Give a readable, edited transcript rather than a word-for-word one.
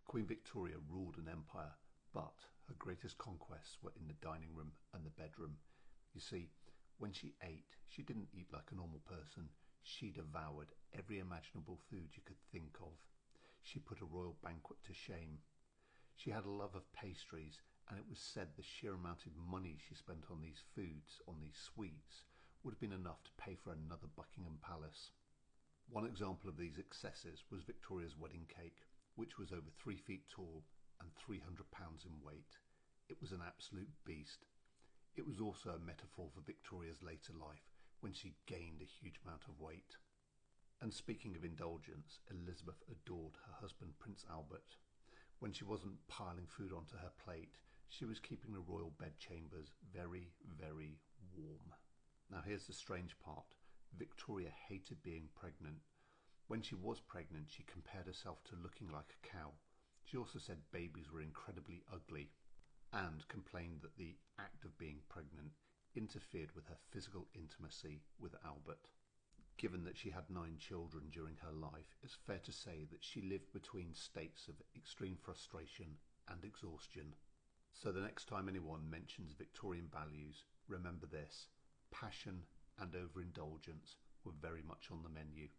Queen Victoria ruled an empire, but her greatest conquests were in the dining room and the bedroom. You see, when she ate, she didn't eat like a normal person. She devoured every imaginable food you could think of. She put a royal banquet to shame. She had a love of pastries, and it was said the sheer amount of money she spent on these foods, on these sweets, would have been enough to pay for another Buckingham Palace. One example of these excesses was Victoria's wedding cake, which was over 3 feet tall and 300 pounds in weight. It was an absolute beast. It was also a metaphor for Victoria's later life, when she gained a huge amount of weight. And speaking of indulgence, Elizabeth adored her husband Prince Albert. When she wasn't piling food onto her plate, she was keeping the royal bedchambers very, very warm. Now here's the strange part. Victoria hated being pregnant. When she was pregnant, she compared herself to looking like a cow. She also said babies were incredibly ugly, and complained that the act of being pregnant interfered with her physical intimacy with Albert. Given that she had 9 children during her life, it's fair to say that she lived between states of extreme frustration and exhaustion. So the next time anyone mentions Victorian values, remember this: passion and overindulgence were very much on the menu.